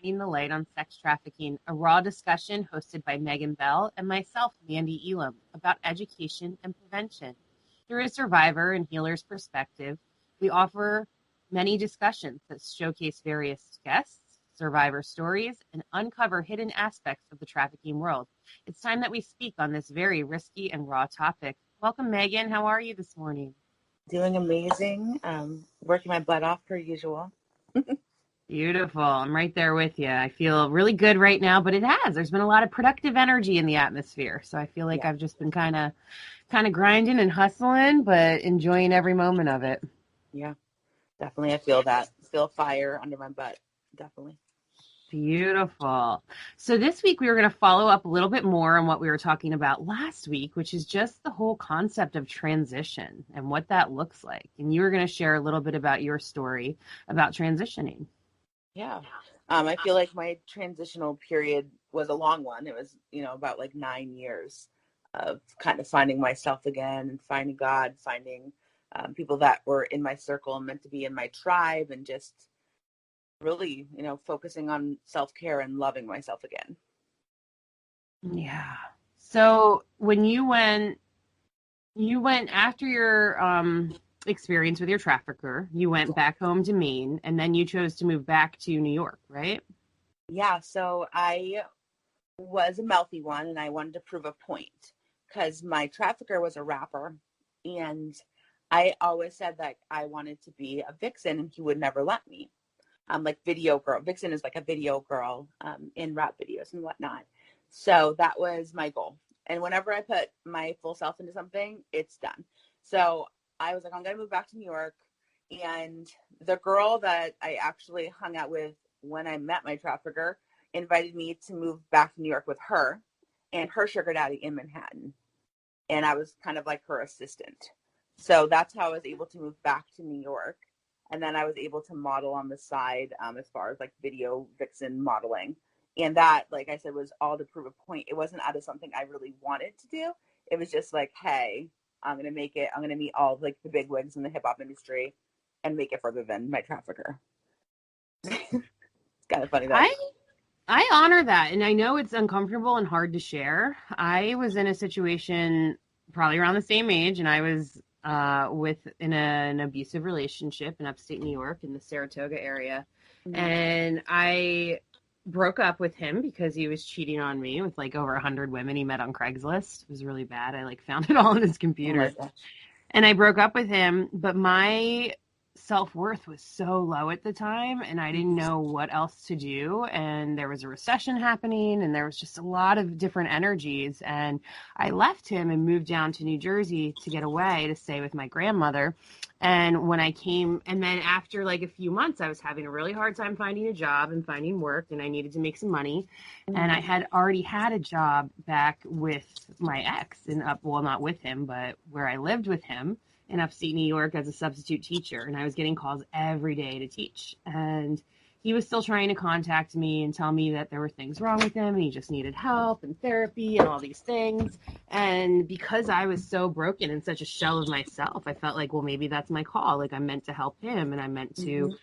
Shining the Light on Sex Trafficking, a raw discussion hosted by Maegan Bell and myself, Mandee Elam, about education and prevention. Through a survivor and healer's perspective, we offer many discussions that showcase various guests, survivor stories, and uncover hidden aspects of the trafficking world. It's time that we speak on this very risky and raw topic. Welcome, Maegan. How are you this morning? Doing amazing. Working my butt off per usual. Beautiful. I'm right there with you. I feel really good right now, but there's been a lot of productive energy in the atmosphere. So I feel like I've just been kind of grinding and hustling, but enjoying every moment of it. Yeah, definitely. I feel that. Feel fire under my butt. Definitely. Beautiful. So this week we were going to follow up a little bit more on what we were talking about last week, which is just the whole concept of transition and what that looks like. And you were going to share a little bit about your story about transitioning. Yeah. I feel like my transitional period was a long one. It was, about like 9 years of kind of finding myself again and finding God, finding people that were in my circle and meant to be in my tribe, and just really, focusing on self-care and loving myself again. Yeah. So when you went after your experience with your trafficker, you went back home to Maine, and then you chose to move back to New York, right? Yeah. So I was a mouthy one, and I wanted to prove a point because my trafficker was a rapper, and I always said that I wanted to be a vixen, and he would never let me. Like video girl. Vixen is like a video girl in rap videos and whatnot. So that was my goal. And whenever I put my full self into something, it's done. So I was like, I'm going to move back to New York. And the girl that I actually hung out with when I met my trafficker invited me to move back to New York with her and her sugar daddy in Manhattan. And I was kind of like her assistant. So that's how I was able to move back to New York. And then I was able to model on the side as far as like video vixen modeling. And that, like I said, was all to prove a point. It wasn't out of something I really wanted to do. It was just like, hey, I'm going to make it. I'm going to meet all like the big wigs in the hip hop industry and make it further than my trafficker. It's kind of funny that. I honor that. And I know it's uncomfortable and hard to share. I was in a situation probably around the same age, and I was in an abusive relationship in upstate New York in the Saratoga area. Mm-hmm. And I broke up with him because he was cheating on me with like over 100 women he met on Craigslist. It was really bad. I like found it all on his computer. Oh, and I broke up with him, but my self-worth was so low at the time, and I didn't know what else to do, and there was a recession happening, and there was just a lot of different energies, and I left him and moved down to New Jersey to get away to stay with my grandmother. And when I came, and then after like a few months, I was having a really hard time finding a job and finding work, and I needed to make some money. And I had already had a job back with my ex, not with him, but where I lived with him in upstate New York as a substitute teacher. And I was getting calls every day to teach. And he was still trying to contact me and tell me that there were things wrong with him and he just needed help and therapy and all these things. And because I was so broken and such a shell of myself, I felt like, well, maybe that's my call. Like I'm meant to help him and I'm meant to,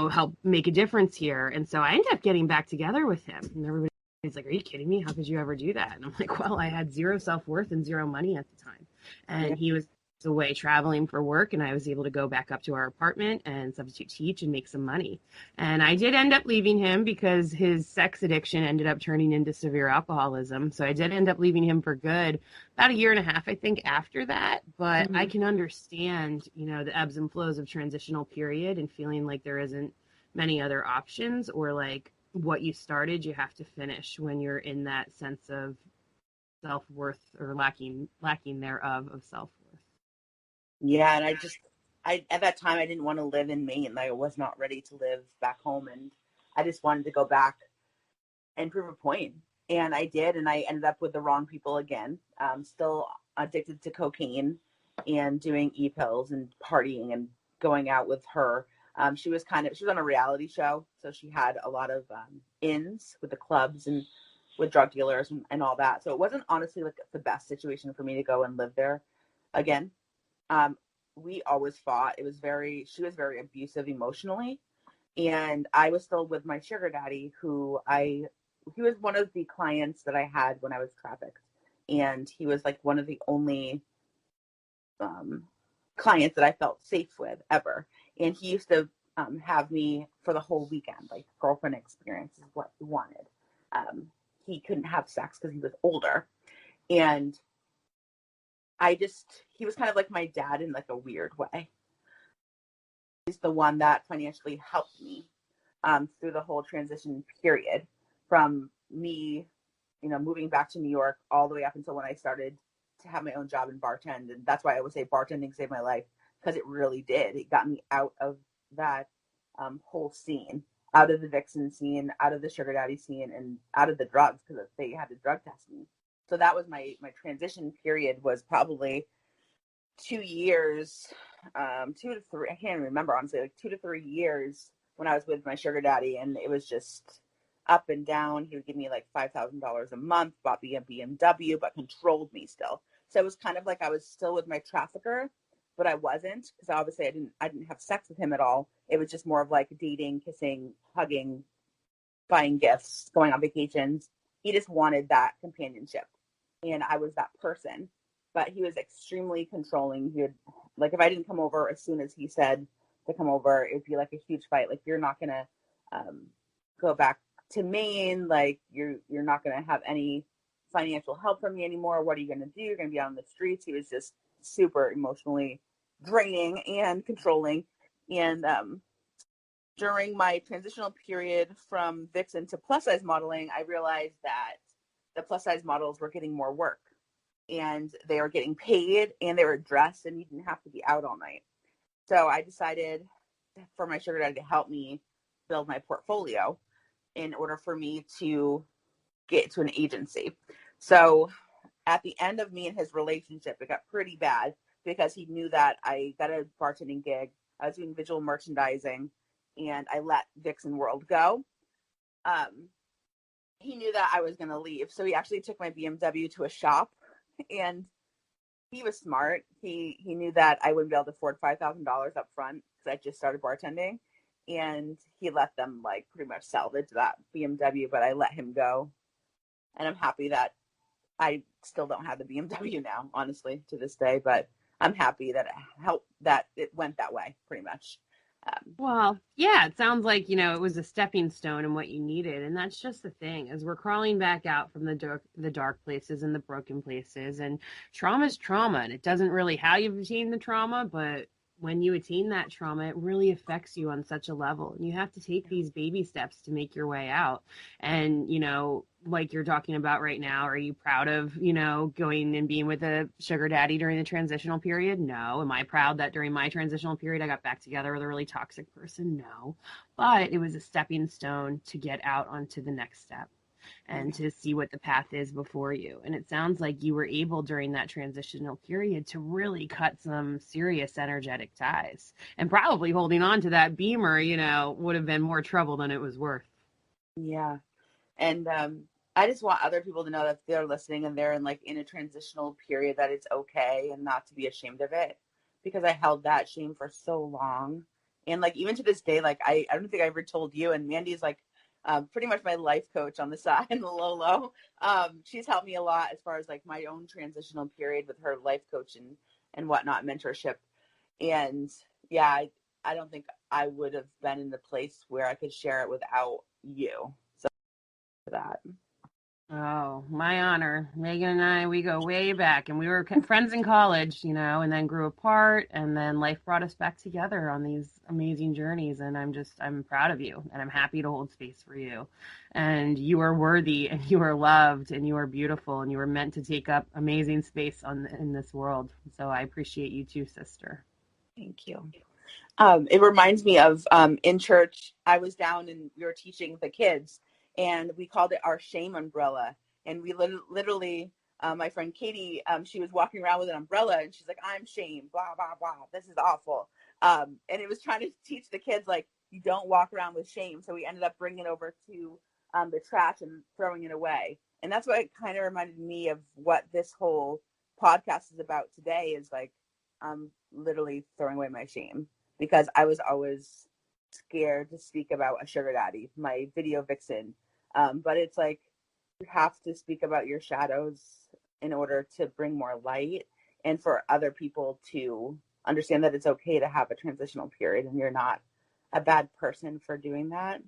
help make a difference here. And so I ended up getting back together with him. And everybody's like, are you kidding me? How could you ever do that? And I'm like, well, I had zero self-worth and zero money at the time. And he was away traveling for work, and I was able to go back up to our apartment and substitute teach and make some money. And I did end up leaving him because his sex addiction ended up turning into severe alcoholism. So I did end up leaving him for good about a year and a half, I think, after that. But I can understand, the ebbs and flows of transitional period and feeling like there isn't many other options, or like what you started, you have to finish when you're in that sense of self-worth or lacking thereof of self-worth. Yeah, and I at that time I didn't want to live in Maine. Like I was not ready to live back home, and I just wanted to go back and prove a point. And I did, and I ended up with the wrong people again. Still addicted to cocaine and doing e-pills and partying and going out with her. She was on a reality show, so she had a lot of ins with the clubs and with drug dealers and all that. So it wasn't honestly like the best situation for me to go and live there again. We always fought. She was very abusive emotionally. And I was still with my sugar daddy, he was one of the clients that I had when I was trafficked. And he was like one of the only um, clients that I felt safe with ever. And he used to have me for the whole weekend, like girlfriend experience is what he wanted. Um, he couldn't have sex because he was older. And he was kind of like my dad in like a weird way. He's the one that financially helped me through the whole transition period from me, moving back to New York all the way up until when I started to have my own job and bartend. And that's why I would say bartending saved my life, because it really did. It got me out of that whole scene, out of the vixen scene, out of the sugar daddy scene, and out of the drugs, because they had to drug test me. So that was my transition period, was probably 2 years, 2 to 3. I can't even remember, honestly, like 2 to 3 years when I was with my sugar daddy. And it was just up and down. He would give me like $5,000 a month, bought me a BMW, but controlled me still. So it was kind of like I was still with my trafficker, but I wasn't, because obviously I didn't have sex with him at all. It was just more of like dating, kissing, hugging, buying gifts, going on vacations. He just wanted that companionship, and I was that person. But he was extremely controlling. He would, like, if I didn't come over as soon as he said to come over, it'd be like a huge fight. Like, you're not gonna go back to Maine. Like, you're not gonna have any financial help from me anymore. What are you gonna do? You're gonna be out on the streets. He was just super emotionally draining and controlling. And during my transitional period from Vixen to plus size modeling, I realized that the plus size models were getting more work, and they were getting paid, and they were dressed, and you didn't have to be out all night. So I decided for my sugar daddy to help me build my portfolio in order for me to get to an agency. So at the end of me and his relationship, it got pretty bad, because he knew that I got a bartending gig. I was doing visual merchandising, and I let Vixen World go. He knew that I was going to leave. So he actually took my BMW to a shop, and he was smart. He knew that I wouldn't be able to afford $5,000 up front, because I just started bartending. And he let them like pretty much salvage that BMW, but I let him go. And I'm happy that I still don't have the BMW now, honestly, to this day. But I'm happy that it went that way, pretty much. Well, yeah, it sounds like, it was a stepping stone and what you needed. And that's just the thing, as we're crawling back out from the dark places and the broken places. And trauma is trauma. And it doesn't really how you've attained the trauma, but when you attain that trauma, it really affects you on such a level. And you have to take these baby steps to make your way out. And, like you're talking about right now, are you proud of, going and being with a sugar daddy during the transitional period? No. Am I proud that during my transitional period I got back together with a really toxic person? No. But it was a stepping stone to get out onto the next step and to see what the path is before you. And it sounds like you were able during that transitional period to really cut some serious energetic ties. And probably holding on to that Beamer, would have been more trouble than it was worth. Yeah. And I just want other people to know that if they're listening and they're in a transitional period, that it's okay and not to be ashamed of it, because I held that shame for so long. And like, even to this day, like I don't think I ever told you, and Mandee's like pretty much my life coach on the side, the low low. She's helped me a lot as far as like my own transitional period with her life coach and whatnot, mentorship. And yeah, I don't think I would have been in the place where I could share it without you. So for that. Oh, my honor. Maegan and I, we go way back, and we were friends in college, and then grew apart, and then life brought us back together on these amazing journeys. And I'm proud of you, and I'm happy to hold space for you. And you are worthy, and you are loved, and you are beautiful, and you are meant to take up amazing space in this world. So I appreciate you too, sister. Thank you. It reminds me of in church, I was down and we were teaching the kids, and we called it our shame umbrella. And we literally, my friend Katie, she was walking around with an umbrella, and she's like, "I'm shame, blah, blah, blah. This is awful." And it was trying to teach the kids, like, you don't walk around with shame. So we ended up bringing it over to the trash and throwing it away. And that's what kind of reminded me of what this whole podcast is about today, is like, I'm literally throwing away my shame, because I was always scared to speak about a sugar daddy, my video vixen. But it's like you have to speak about your shadows in order to bring more light and for other people to understand that it's okay to have a transitional period and you're not a bad person for doing that.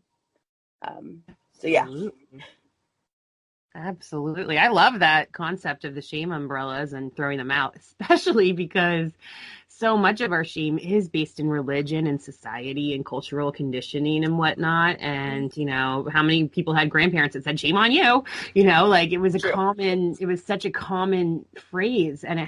So yeah. Absolutely. Absolutely. I love that concept of the shame umbrellas and throwing them out, especially because so much of our shame is based in religion and society and cultural conditioning and whatnot. And, how many people had grandparents that said, shame on you? Like True. it was such a common phrase, and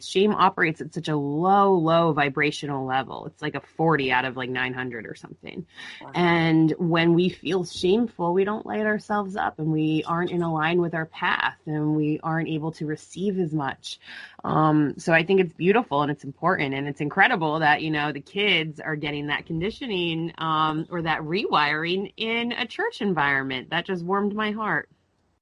shame operates at such a low, low vibrational level. It's like a 40 out of like 900 or something. Wow. And when we feel shameful, we don't light ourselves up and we aren't in line with our path and we aren't able to receive as much. So I think it's beautiful and it's important and it's incredible that, the kids are getting that conditioning or that rewiring in a church environment. That just warmed my heart.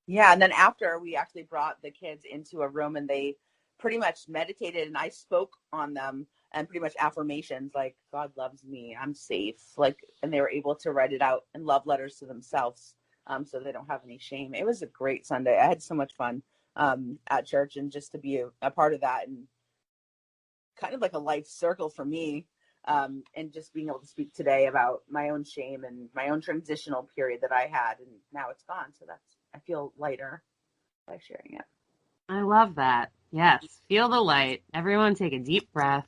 Yeah. And then after, we actually brought the kids into a room and they pretty much meditated and I spoke on them and pretty much affirmations like God loves me, I'm safe, like, and they were able to write it out in love letters to themselves, so they don't have any shame. It was a great Sunday. I had so much fun at church, and just to be a part of that, and kind of like a life circle for me, and just being able to speak today about my own shame and my own transitional period that I had, and now it's gone. So I feel lighter by sharing it. I love that. Yes. Feel the light. Everyone take a deep breath.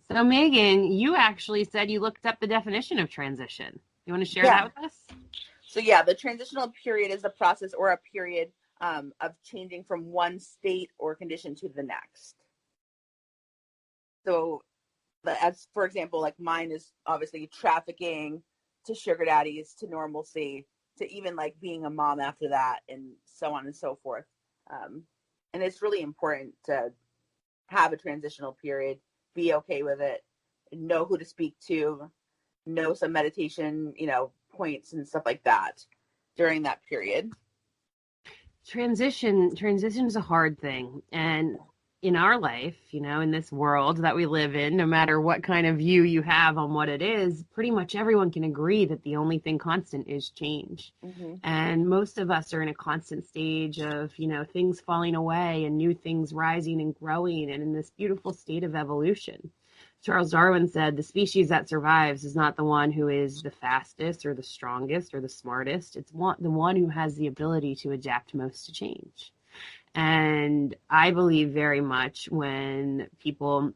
So, Megan, you actually said you looked up the definition of transition. You want to share Yeah. that with us? So yeah, the transitional period is a process or a period of changing from one state or condition to the next. So, as for example, like mine is obviously trafficking to sugar daddies to normalcy to even like being a mom after that, and so on and so forth. And it's really important to have a transitional period, be okay with it, know who to speak to, know some meditation, points and stuff like that during that period. Transition is a hard thing, and in our life, in this world that we live in, no matter what kind of view you have on what it is, pretty much everyone can agree that the only thing constant is change. Mm-hmm. And most of us are in a constant stage of, things falling away and new things rising and growing and in this beautiful state of evolution. Charles Darwin said the species that survives is not the one who is the fastest or the strongest or the smartest. It's the one who has the ability to adapt most to change. And I believe very much when people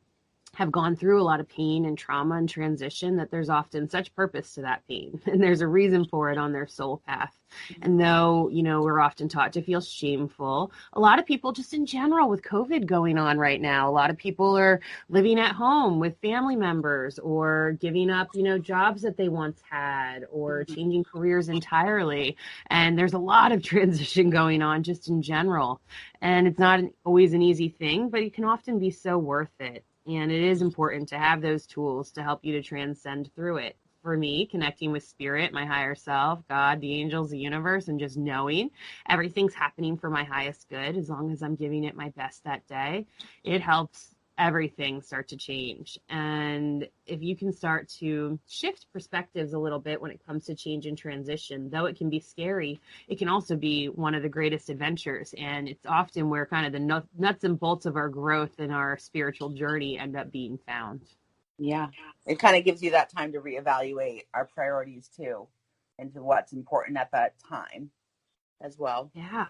have gone through a lot of pain and trauma and transition that there's often such purpose to that pain and there's a reason for it on their soul path. And though, we're often taught to feel shameful, a lot of people just in general with COVID going on right now, a lot of people are living at home with family members or giving up, jobs that they once had or changing careers entirely. And there's a lot of transition going on just in general. And it's not always an easy thing, but it can often be so worth it. And it is important to have those tools to help you to transcend through it. For me, connecting with spirit, my higher self, God, the angels, the universe, and just knowing everything's happening for my highest good as long as I'm giving it my best that day, it helps everything start to change. And if you can start to shift perspectives a little bit when it comes to change and transition, though it can be scary, it can also be one of the greatest adventures. And it's often where kind of the nuts and bolts of our growth and our spiritual journey end up being found. Yeah. It kind of gives you that time to reevaluate our priorities too, and to what's important at that time as well. Yeah.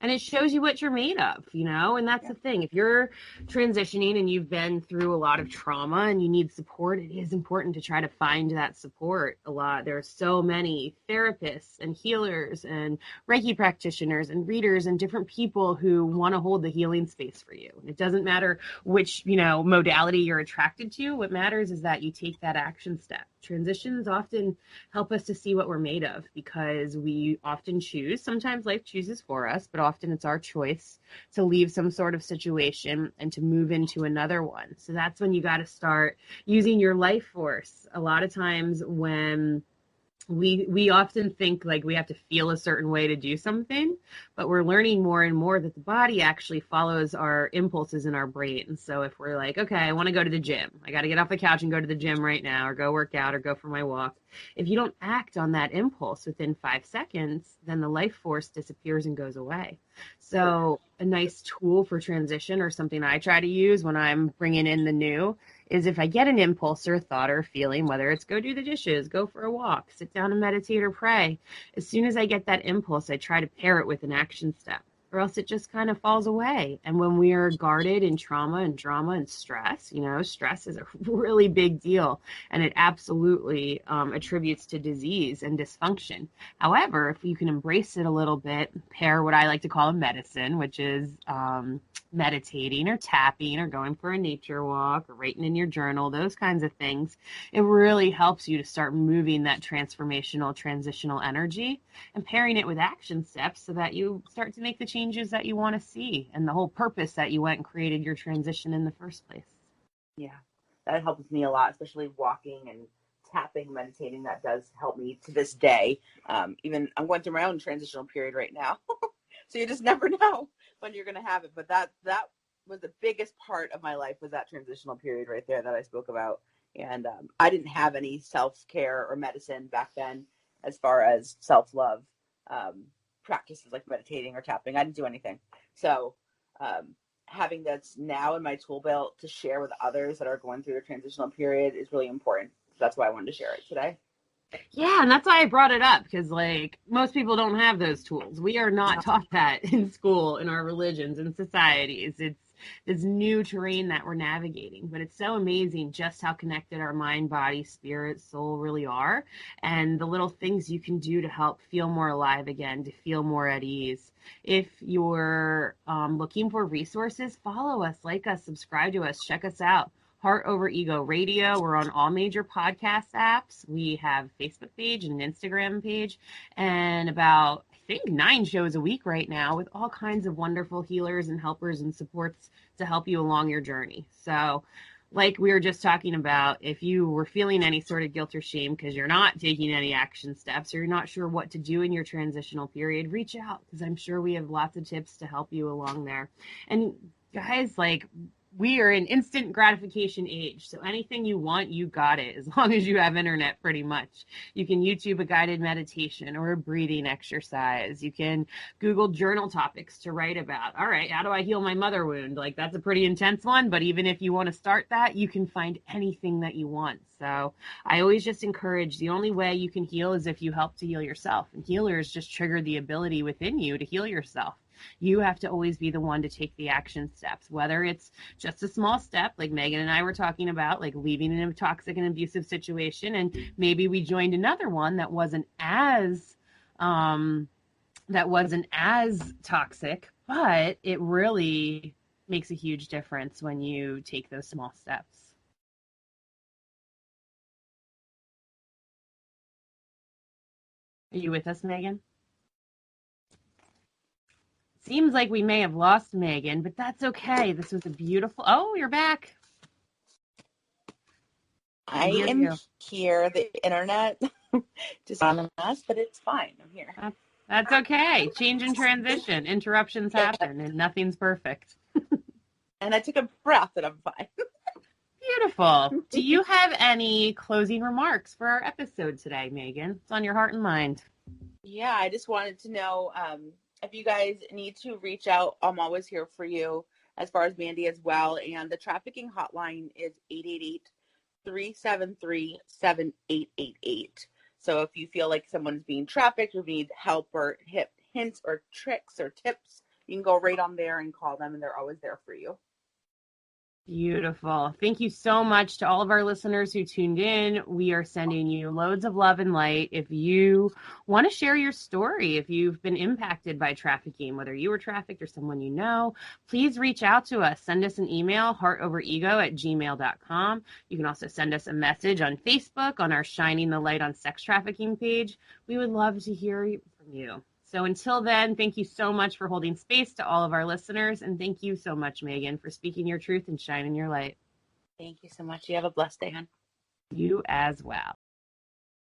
And it shows you what you're made of, and that's the thing. If you're transitioning and you've been through a lot of trauma and you need support, it is important to try to find that support a lot. There are so many therapists and healers and Reiki practitioners and readers and different people who want to hold the healing space for you. It doesn't matter which, modality you're attracted to. What matters is that you take that action step. Transitions often help us to see what we're made of because we often choose, sometimes life chooses for us, but often it's our choice to leave some sort of situation and to move into another one. So that's when you got to start using your life force. A lot of times when we often think like we have to feel a certain way to do something, but we're learning more and more that the body actually follows our impulses in our brain. So if we're like, okay, I want to go to the gym, I got to get off the couch and go to the gym right now, or go work out, or go for my walk. If you don't act on that impulse within 5 seconds, then the life force disappears and goes away. So a nice tool for transition, or something I try to use when I'm bringing in the new, is if I get an impulse or a thought or a feeling, whether it's go do the dishes, go for a walk, sit down and meditate or pray, as soon as I get that impulse, I try to pair it with an action step, or else it just kind of falls away. And when we are guarded in trauma and drama and stress, stress is a really big deal, and it absolutely attributes to disease and dysfunction. However, if you can embrace it a little bit, pair what I like to call a medicine, which is meditating or tapping or going for a nature walk or writing in your journal, those kinds of things, it really helps you to start moving that transformational, transitional energy and pairing it with action steps so that you start to make the changes that you want to see and the whole purpose that you went and created your transition in the first place. Yeah, that helps me a lot, especially walking and tapping, meditating. That does help me to this day. Even I'm going through my own transitional period right now. So you just never know when you're going to have it. But that was the biggest part of my life, was that transitional period right there that I spoke about. And I didn't have any self-care or medicine back then as far as self-love practices like meditating or tapping. I didn't do anything. So having that's now in my tool belt to share with others that are going through a transitional period is really important. So that's why I wanted to share it today. Yeah, and that's why I brought it up, because like most people don't have those tools. We are not taught that in school, in our religions and societies. It's this new terrain that we're navigating, but it's so amazing just how connected our mind, body, spirit, soul really are, and the little things you can do to help feel more alive again, to feel more at ease. If you're looking for resources, follow us, like us, subscribe to us, check us out. Heart Over Ego Radio. We're on all major podcast apps. We have a Facebook page and an Instagram page, and about, I think, 9 shows a week right now, with all kinds of wonderful healers and helpers and supports to help you along your journey. So, like we were just talking about, if you were feeling any sort of guilt or shame because you're not taking any action steps, or you're not sure what to do in your transitional period, reach out, because I'm sure we have lots of tips to help you along there. And guys, like, we are in instant gratification age, so anything you want, you got it, as long as you have internet, pretty much. You can YouTube a guided meditation or a breathing exercise. You can Google journal topics to write about. All right, how do I heal my mother wound? Like, that's a pretty intense one, but even if you want to start that, you can find anything that you want. So I always just encourage, the only way you can heal is if you help to heal yourself, and healers just trigger the ability within you to heal yourself. You have to always be the one to take the action steps, whether it's just a small step, like Maegan and I were talking about, like leaving in a toxic and abusive situation, and maybe we joined another one that wasn't as toxic, but it really makes a huge difference when you take those small steps. Are you with us, Maegan? Seems like we may have lost Maegan, but that's okay. This was a beautiful. Oh, you're back. I am here. The internet just on us, but it's fine. I'm here. That's okay. Change and transition. Interruptions happen, and nothing's perfect. And I took a breath, and I'm fine. Beautiful. Do you have any closing remarks for our episode today, Maegan? What's on your heart and mind? Yeah, I just wanted to know if you guys need to reach out. I'm always here for you, as far as Mandee as well. And the trafficking hotline is 888-373-7888. So if you feel like someone's being trafficked, or need help or hints or tricks or tips, you can go right on there and call them, and they're always there for you. Beautiful. Thank you so much to all of our listeners who tuned in. We are sending you loads of love and light. If you want to share your story, if you've been impacted by trafficking, whether you were trafficked or someone you know, please reach out to us. Send us an email, heartoverego@gmail.com. You can also send us a message on Facebook on our Shining the Light on Sex Trafficking page. We would love to hear from you. So until then, thank you so much for holding space to all of our listeners. And thank you so much, Maegan, for speaking your truth and shining your light. Thank you so much. You have a blessed day, hon. You as well.